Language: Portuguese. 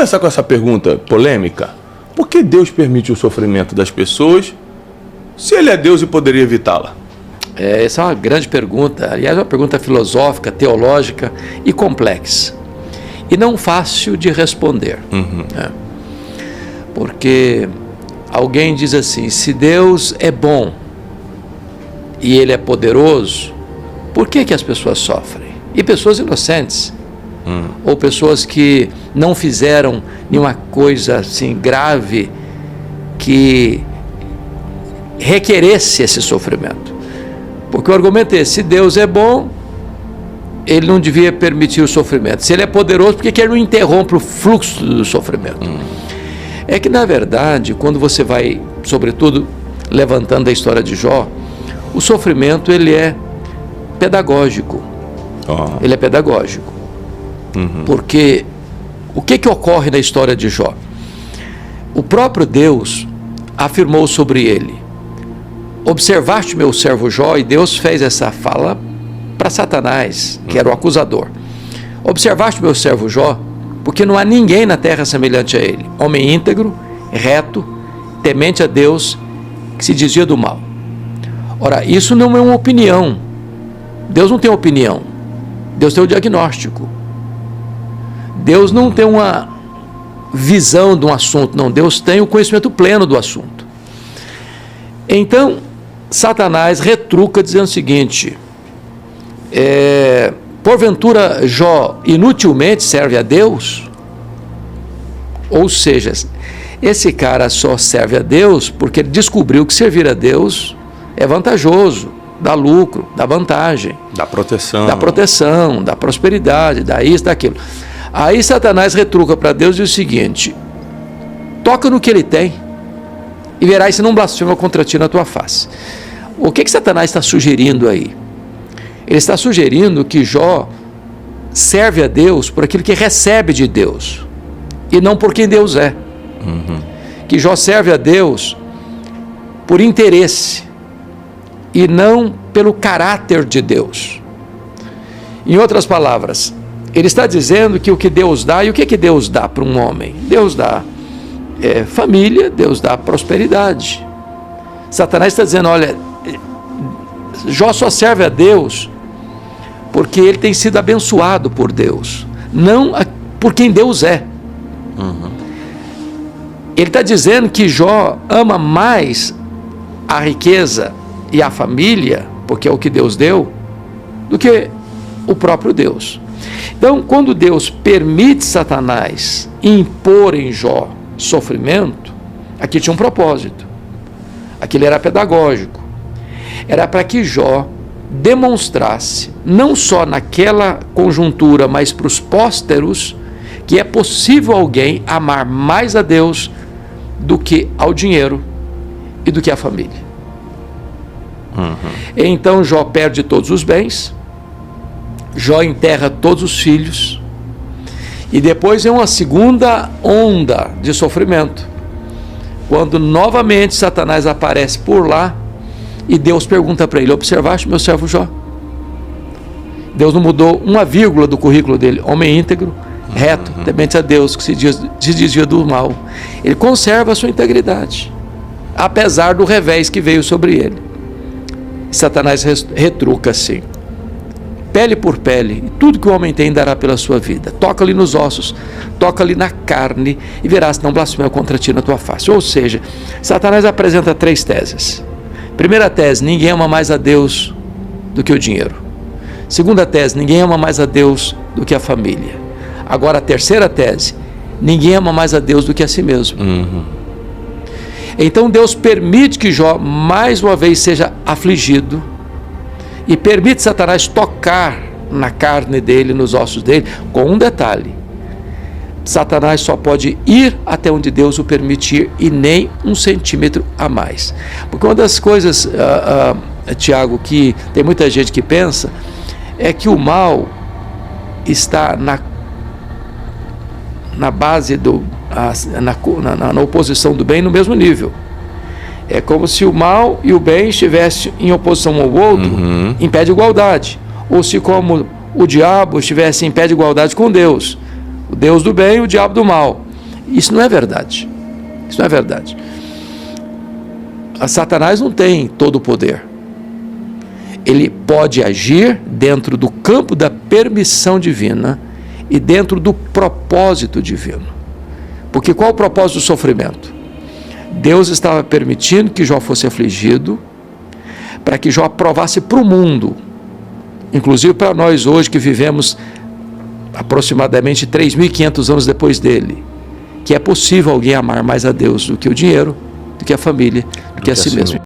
começar com essa pergunta polêmica. Por que Deus permite o sofrimento das pessoas se Ele é Deus e poderia evitá-la? Essa é uma grande pergunta. Aliás, é uma pergunta filosófica, teológica e complexa. E não fácil de responder. Porque alguém diz assim, se Deus é bom e Ele é poderoso, por que as pessoas sofrem? E pessoas inocentes, ou pessoas que não fizeram nenhuma coisa assim grave que requeresse esse sofrimento. Porque o argumento é esse, se Deus é bom, Ele não devia permitir o sofrimento. Se Ele é poderoso, por que Ele não interrompe o fluxo do sofrimento? É que, na verdade, quando você vai, sobretudo, levantando a história de Jó, o sofrimento, ele é pedagógico. Ele é pedagógico. Porque o que ocorre na história de Jó? O próprio Deus afirmou sobre ele, observaste meu servo Jó, e Deus fez essa fala para Satanás, que era o acusador. Observaste meu servo Jó, porque não há ninguém na terra semelhante a ele, homem íntegro, reto, temente a Deus, que se desvia do mal. Ora, isso não é uma opinião. Deus não tem opinião. Deus tem o diagnóstico. Deus não tem uma visão de um assunto, não. Deus tem o conhecimento pleno do assunto. Então, Satanás retruca dizendo o seguinte, porventura Jó inutilmente serve a Deus? Ou seja, esse cara só serve a Deus porque ele descobriu que servir a Deus é vantajoso, dá lucro, dá vantagem, dá proteção, dá prosperidade, dá isso, dá aquilo. Aí Satanás retruca para Deus e diz o seguinte, toca no que ele tem e verás se não blasfema contra ti na tua face. O que Satanás está sugerindo aí? Ele está sugerindo que Jó serve a Deus por aquilo que recebe de Deus e não por quem Deus é. Que Jó serve a Deus por interesse e não pelo caráter de Deus. Em outras palavras, ele está dizendo que o que Deus dá, e o que Deus dá para um homem? Deus dá família, Deus dá prosperidade. Satanás está dizendo, olha, Jó só serve a Deus porque ele tem sido abençoado por Deus, não por quem Deus é. Ele está dizendo que Jó ama mais a riqueza e a família, porque é o que Deus deu, do que o próprio Deus. Então, quando Deus permite Satanás impor em Jó sofrimento, aqui tinha um propósito. Aquilo era pedagógico. Era para que Jó demonstrasse, não só naquela conjuntura, mas para os pósteros, que é possível alguém amar mais a Deus do que ao dinheiro e do que à família. Então Jó perde todos os bens, Jó enterra todos os filhos, e depois vem uma segunda onda de sofrimento, quando novamente Satanás aparece por lá, e Deus pergunta para ele, observaste meu servo Jó? Deus não mudou uma vírgula do currículo dele, homem íntegro, reto, temente a Deus, que se desvia do mal. Ele conserva a sua integridade, apesar do revés que veio sobre ele. Satanás retruca assim, pele por pele, tudo que o homem tem dará pela sua vida. Toca-lhe nos ossos, toca-lhe na carne, e verás se não blasfema contra ti na tua face. Ou seja, Satanás apresenta 3 teses. Primeira tese, ninguém ama mais a Deus do que o dinheiro. Segunda tese, ninguém ama mais a Deus do que a família. Agora a terceira tese, ninguém ama mais a Deus do que a si mesmo. Então Deus permite que Jó mais uma vez seja afligido e permite Satanás tocar na carne dele, nos ossos dele, com um detalhe: Satanás só pode ir até onde Deus o permitir e nem 1 centímetro a mais. Porque uma das coisas, Tiago, que tem muita gente que pensa, é que o mal está na base na oposição do bem no mesmo nível. É como se o mal e o bem estivessem em oposição ao outro, em pé de igualdade. Ou se como o diabo estivesse em pé de igualdade com Deus. O Deus do bem e o diabo do mal. Isso não é verdade. Isso não é verdade. A Satanás não tem todo o poder. Ele pode agir dentro do campo da permissão divina e dentro do propósito divino. Porque qual o propósito do sofrimento? Deus estava permitindo que Jó fosse afligido para que Jó provasse para o mundo, inclusive para nós hoje que vivemos aproximadamente 3.500 anos depois dele, que é possível alguém amar mais a Deus do que o dinheiro, do que a família, do que a si mesmo.